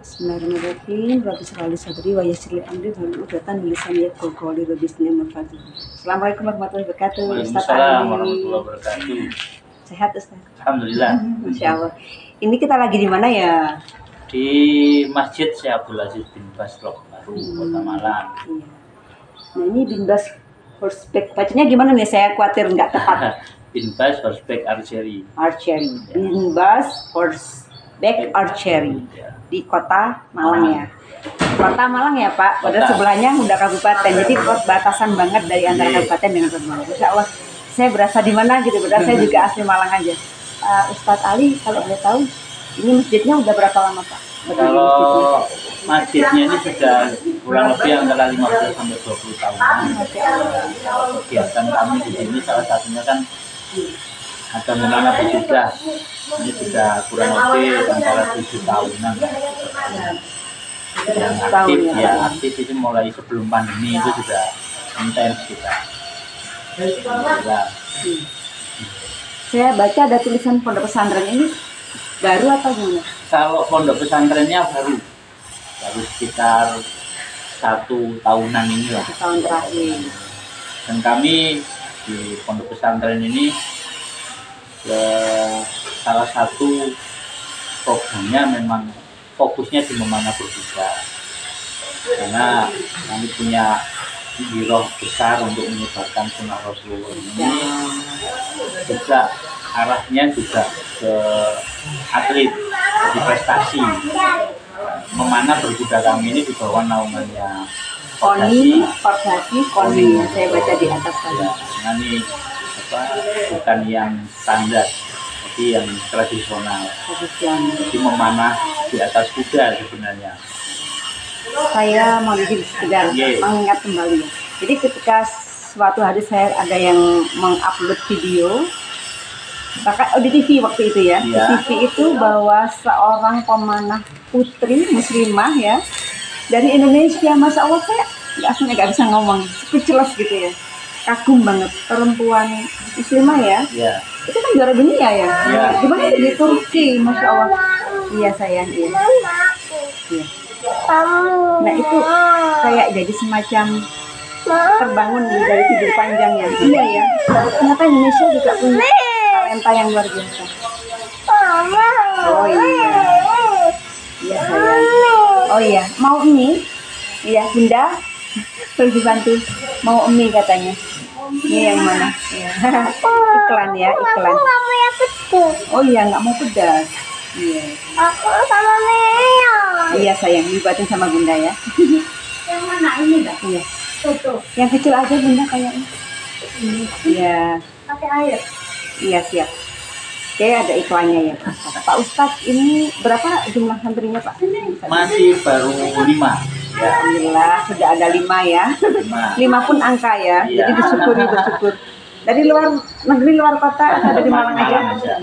Bismillahirrahmanirrahim. Rabbi sholli sadri wa yassir li amri wahlul 'uqdatam min lisani yafqahu qawli. Rabbi sholli fadli. Assalamualaikum warahmatullahi wabarakatuh. Ustaz Waalaikumsalam warahmatullahi wabarakatuh. Sehat Ustaz? Alhamdulillah. Masya Allah. Ini kita lagi di mana ya? Di Masjid Syekh Abdul Aziz bin Bas Lok Baru, Kota Malang. Iya. Nah ini bin Bas horseback. Bacanya gimana nih? Saya khawatir nggak tepat. Bin Bas Horseback Archery. Archery. Bin Bas horseback archery di Kota Malang ya. Kota Malang ya Pak. Padahal sebelahnya udah kabupaten. Jadi batasan banget dari antara kabupaten dengan Kota Malang. Insya Allah saya berasa di mana gitu. Padahal saya juga asli Malang aja. Ustadz Ali, kalau boleh tahu, ini masjidnya udah berapa lama Pak? Kalau masjidnya ini sudah kurang lebih antara 15 sampai 20 tahunan. Kegiatan kami di sini salah satunya kan ada Munana juga. Ini sudah kurang lebih antara 7 tahunan. Yang aktif ya, aktif itu mulai sebelum pandemi itu sudah intens kita. Saya baca ada tulisan pondok pesantren ini baru atau gimana? Kalau pondok pesantrennya baru sekitar 1 tahunan ini lah. 1 tahun terakhir. Dan kami di pondok pesantren ini salah satu programnya memang fokusnya di memanah berbuka, karena kami punya giroh besar untuk menyebarkan sunnah Rasulullah ini. Juga arahnya juga ke atlet, jadi prestasi. Memanah berkuda kami ini di bawah naungannya Koni. Saya baca di atas tadi. Ini bukan yang standar, tapi yang tradisional. Jadi memanah di atas kuda sebenarnya. Saya mau izin sekedar mengingat kembali. Jadi ketika suatu hari saya ada yang mengupload video, bahkan di TV waktu itu ya, di TV itu bahwa seorang pemanah putri muslimah ya dari Indonesia, Masya Allah, saya nggak bisa ngomong, speechless gitu ya, kagum banget, perempuan muslimah ya. Itu kan juara dunia ya, gimana di Turki, Masya Allah. Iya sayang, iya. Nah itu kayak jadi semacam terbangun dari tidur panjang ya. Iya ya, ternyata Indonesia juga punya talenta yang luar biasa. Oh iya, iya sayang. Oh iya, mau mie? Iya Bunda, perlu dibantu. Mau mie katanya. Ini yang mana? Ya. Iklan ya, iklan. Aku nggak mau yang pedas. Oh iya, nggak mau pedas. Iya. Aku sama Mia. Iya sayang, dibuatin sama Bunda ya. Yang mana ini dah? Iya. Tuh. Yang kecil aja Bunda kayaknya. Iya. Pakai air. Iya siap. Oke, ada iklannya ya Pak Ustadz. Ini berapa jumlah santrinya Pak? Masih baru 5. Ya, alhamdulillah sudah ada 5 ya. 5 pun angka ya. Jadi bersyukur. Dari luar negeri, luar kota, ada di Malang aja.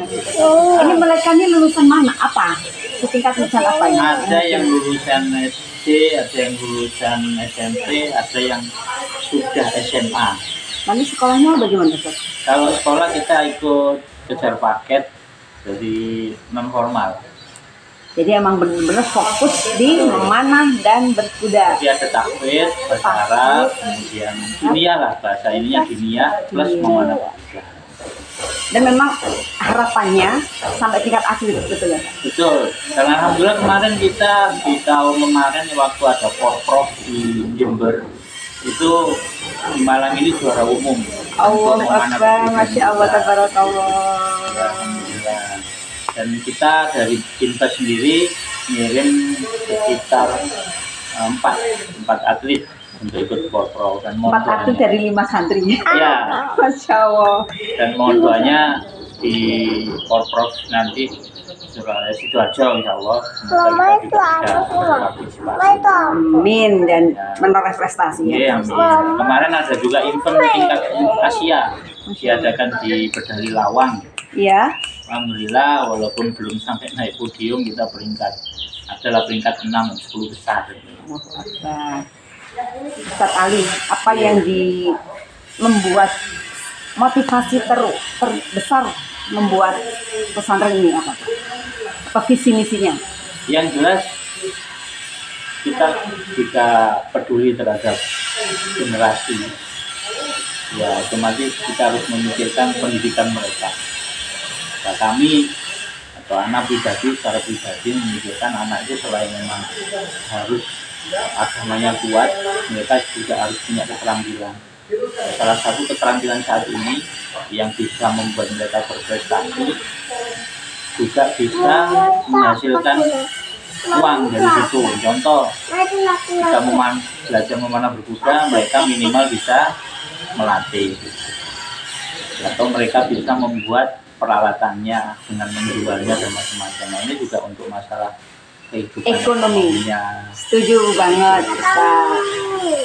Ini mereka ini lulusan mana? Apa? Setingkat lulusan apa ini? Ada yang lulusan SD, ada yang lulusan SMP, ada yang sudah SMA. Nanti sekolahnya bagaimana Ustaz? Kalau sekolah kita ikut kejar paket, jadi non formal. Jadi emang benar-benar fokus di memanah dan berkuda. Jadi ada takwid, bahasa Arab, kemudian dunia lah, bahasa ininya dunia plus memanah berkuda. Dan memang harapannya sampai tingkat atlet, betul ya? Betul. Karena alhamdulillah kemarin kita di tahun kemarin waktu ada Porprov di Jember, itu di Malang ini juara umum. Allahu Akbar, Masya Allah, tabarakallah. Dan kita dari Binbas sendiri ngirim sekitar 4 atlet untuk ikut Porprov, dan 4 atlet dari 5 santri. Ya. Masya Allah. Dan mohon doanya di Porprov nanti Surabaya Sidoarjo, insya Allah semoga kita juga bisa berpartisipasi. Amin, dan menoreh prestasi ya. Kemarin ada juga event tingkat Asia diadakan di Bedali Lawang. Iya. Alhamdulillah, walaupun belum sampai naik podium, kita adalah peringkat 6, 10 besar. Ustadz Ali, apa yang membuat motivasi terbesar membuat pesantren ini apa visi misinya? Yang jelas kita jika peduli terhadap generasi, ya otomatis kita harus memikirkan pendidikan mereka. Nah, kami atau anak pribadi secara pribadi memikirkan anak itu selain memang harus agamanya kuat, mereka juga harus punya keterampilan. Salah satu keterampilan saat ini yang bisa membuat mereka berprestasi juga bisa menghasilkan uang dari situ. Contoh, kita belajar memanah berkuda, mereka minimal bisa melatih, atau mereka bisa membuat peralatannya dengan menjualnya dan macam-macam. Nah, ini juga untuk masalah kehidupan ekonominya. Setuju banget, Ustaz.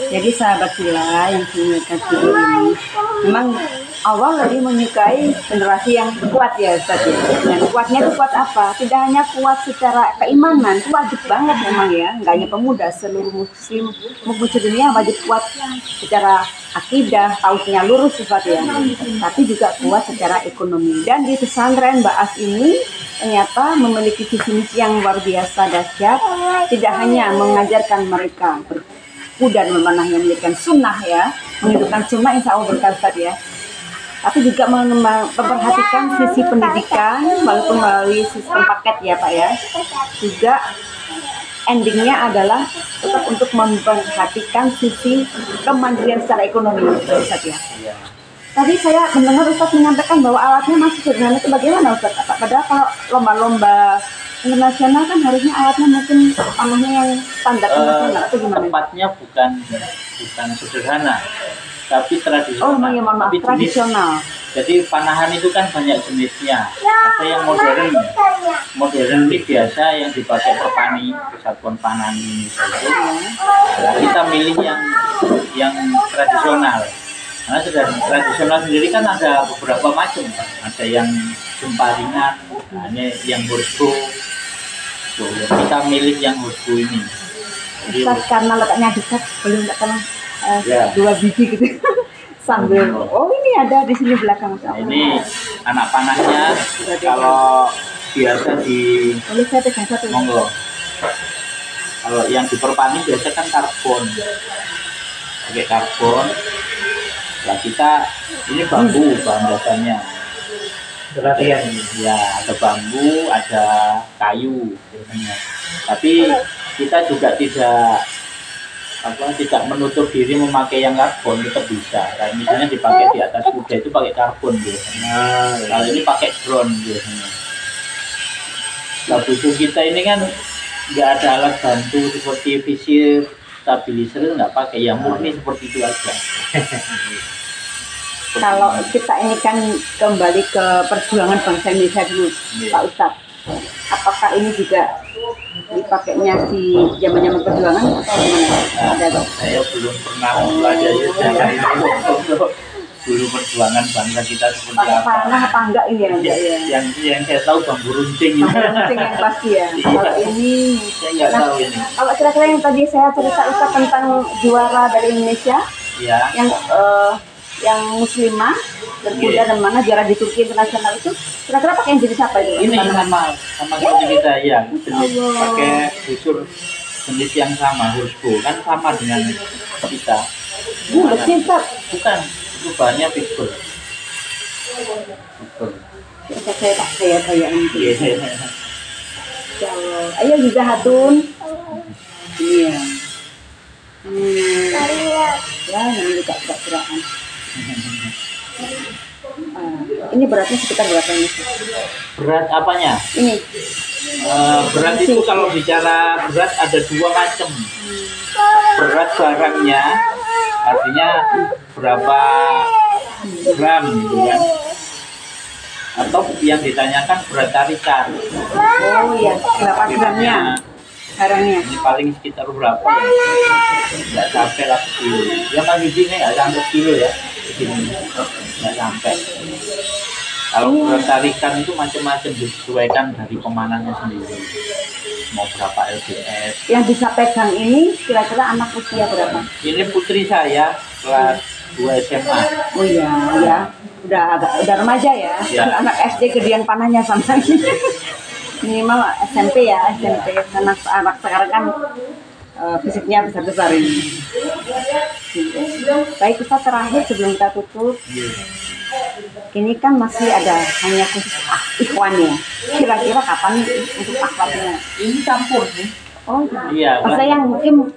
Jadi sahabat Sila yang menyaksikan video ini, memang Allah lebih menyukai generasi yang kuat ya Ustaz ya. Dan kuatnya itu kuat apa? Tidak hanya kuat secara keimanan, itu wajib banget memang ya. Nggak hanya pemuda, seluruh muslim dunia wajib kuat secara akidah, tauhidnya lurus Ustaz ya. Tapi juga kuat secara ekonomi. Dan di pesantren Baas ini ternyata memiliki visi misi yang luar biasa dahsyat. Tidak hanya mengajarkan mereka berkuda dan memanah yang menjadikan sunnah ya, menghidupkan sunnah insya Allah berkah Ustaz ya. Tapi juga memperhatikan sisi pendidikan walaupun melalui sistem paket ya Pak ya. Juga endingnya adalah tetap untuk memperhatikan sisi kemandirian secara ekonomi Ustaz ya. Tadi saya mendengar Ustaz menyampaikan bahwa alatnya masih sederhana, itu bagaimana Ustaz? Padahal kalau lomba-lomba internasional kan harusnya alatnya mungkin panahnya yang standar internasional atau gimana? Tempatnya bukan sederhana, tapi tradisional. Oh, iya, mohon maaf, tapi tradisional. Jadi panahan itu kan banyak jenisnya. Ada yang modern. Modern ini biasa yang dipakai perpani, Persatuan Panahan Indonesia itu. Nah, kita milih yang tradisional. Karena tradisional sendiri kan ada beberapa macam. Ada yang jemparingan, ini yang horsebow. Kita milih yang horsebow ini. Jadi, Ustaz, karena letaknya dekat, boleh nggak tolong ya. 2 biji gitu sambil. Oh, ini ada di sini belakang. Nah, ini anak panahnya. Kalau biasa di boleh saya pegang satu? monggo. Kalau yang di perpani biasa kan karbon, pakai karbon. Nah, kita ini bambu bahan dasarnya. Latihan ya, ada bambu, ada kayu biasanya. Tapi kita juga tidak menutup diri memakai yang karbon, tetap bisa. Kayak misalnya dipakai di atas kuda itu pakai karbon biasanya. Kalau ini pakai drone biasanya. Nah, butuh kita ini kan nggak ada alat bantu seperti visir, stabilizer itu nggak pakai, yang murni seperti itu aja. Kalau kita ini kan kembali ke perjuangan bangsa Indonesia dulu, Pak Ustadz. Apakah ini juga dipakainya si zaman-zaman perjuangan atau gimana? Saya belum pernah mempelajari sejarah itu dulu perjuangan bangsa kita seperti apa. Panah apa enggak ini ya? Yang saya tahu bambu runcing. Runcing yang pasti ya. Kalau ini saya nggak tahu ini. Kalau kira-kira yang tadi saya cerita Ustadz tentang juara dari Indonesia, Ya. yang muslimah berkuda dan mana juara di Turki internasional itu, kira-kira pakai yang jenis apa itu? Ini sama seperti kita ya, jenis pakai busur jenis yang sama, horsebow kan sama dengan kita. Besi Ustaz. Bukan, itu bahannya fiber. Saya tak saya ini. Iya. Ayo juga hatun. Iya. Ya, namanya juga gerak-gerakan. Ini beratnya sekitar berapa ini? Berat apanya? Ini. Berat itu kalau bicara berat ada 2 macam. Berat barangnya, artinya berapa gram gitu kan. Atau yang ditanyakan berat tarikan. Oh iya, berapa gramnya? Barangnya. Ini paling sekitar berapa ya? Nggak sampai lah kilo. Ya kan di sini nggak sampai kilo ya. Di sini nggak sampai. Kalau berat tarikan itu macam-macam, disesuaikan dari pemanahnya sendiri. Mau berapa lbs. Yang bisa pegang ini kira-kira anak usia berapa? Ini putri saya kelas 2 SMA. Oh iya, ya. Udah remaja ya. Ya. Anak SD gedean panahnya sama ini. Minimal SMP ya, SMP. Karena anak sekarang kan fisiknya besar-besar ini. Baik kita terakhir sebelum kita tutup, ini kan masih ada hanya khusus ikhwannya. Kira-kira kapan untuk akhwatnya? Ini campur nih. Oh Iya, maksudnya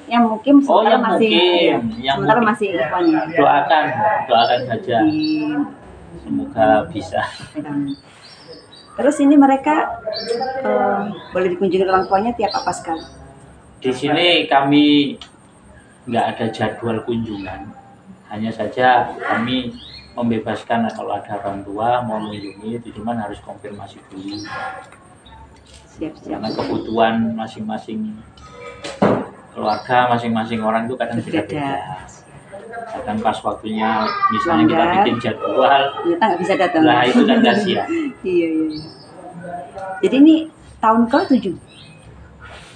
yang mungkin Oh, sementara yang masih mukim, yang sementara mukim. masih ikhwannya. Doakan saja. Semoga bisa. Terus ini mereka boleh dikunjungi orang tuanya tiap apa sekali? Di sini kami nggak ada jadwal kunjungan, hanya saja kami membebaskan kalau ada orang tua mau mengunjungi, itu cuman harus konfirmasi dulu. Siap-siap. Karena kebutuhan masing-masing keluarga, masing-masing orang itu kadang beda-beda. Kadang pas waktunya, misalnya kita Langgar. bikin jadwal, Ternyata nggak bisa datang. lah itu kan kasihan. Iya. Jadi ini tahun ke-7.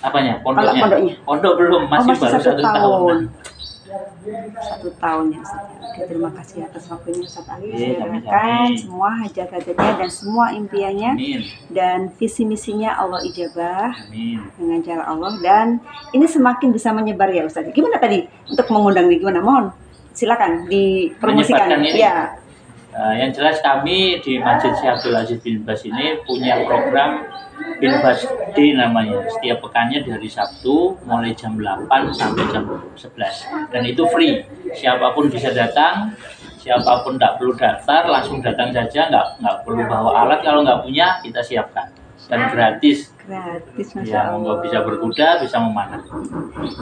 Apanya? Kalau Pondoknya? pondoknya? Pondok belum, masih baru 1 tahun. 1 tahun ya Ustaz. Oke, terima kasih atas waktunya Ustaz Ali. Iya, Saya sama-sama. doakan semua hajat-hajatnya dan semua impiannya Amin. dan visi misinya Allah ijabah Amin. dengan cara Allah, dan ini semakin bisa menyebar ya Ustaz. Gimana tadi untuk mengundang nih, gimana? Mohon silakan dipromosikan. Menyebarkan ini? Ya. Yang jelas kami di Masjid Syekh Abdul Aziz bin Bas ini punya program Bin Bas Day namanya. Setiap pekannya dari Sabtu mulai jam 8 sampai jam 11. Dan itu free. Siapapun bisa datang, siapapun tidak perlu daftar, langsung datang saja, nggak perlu bawa alat. Kalau nggak punya, kita siapkan. Dan gratis. Gratis, Masya Ya, Allah. nggak bisa berkuda, bisa memanah.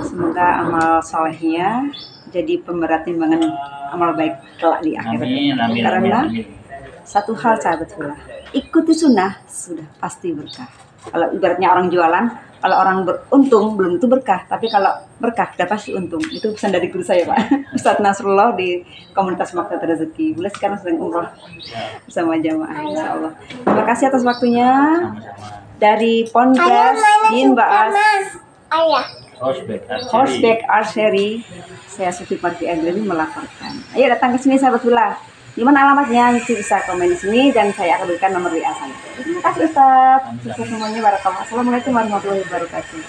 Semoga amal solehnya jadi pemberat timbangan amal baik kelak di akhirat. Amin, amin, Karena amin. satu hal sahabat fillah, ikuti sunnah sudah pasti berkah. Kalau ibaratnya orang jualan, kalau orang beruntung belum tentu berkah, tapi kalau berkah sudah pasti untung. Itu pesan dari guru saya Pak, Ustadz Nasrullah di komunitas Maktab Rezeki. Boleh sekarang sedang umroh bersama jamaah, Insya Allah. Terima kasih atas waktunya. Sama-sama. Dari Ponpes bin Baas Ayah. Horseback Archery, saya Sufi Parti Adlini melaporkan. Ayo datang ke sini sahabat Villa. Di mana alamatnya? Bisa komen di sini dan saya akan berikan nomor WA saya. Terima kasih Ustaz. Sukses semuanya. Barakallah. Assalamualaikum warahmatullahi wabarakatuh.